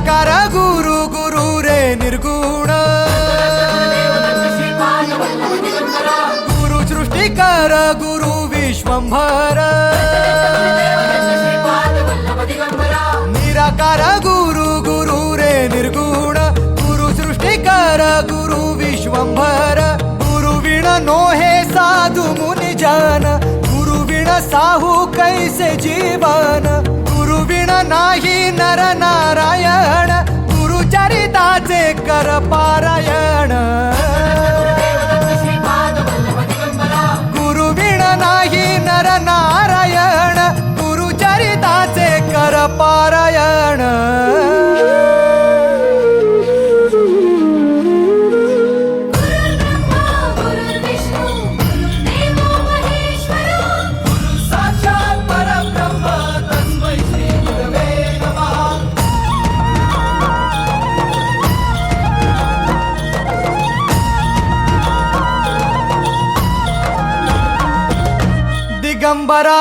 निराकार गुरु गुरु रे निर्गुण गुरु सृष्टिकर गुरु विश्वंभर निराकार गुरु गुरु रे निर्गुण गुरु सृष्टिकर गुरु विश्वंभर गुरु विण नोहे साधु मुनि जन गुरु विण साहू कैसे जीवन गुरु विण नाही नर नारायण गुरु चरिताचे कर पारायण गुरु विण नाही नर नारायण गुरु चरिताचे कर पारायण दिगंबरा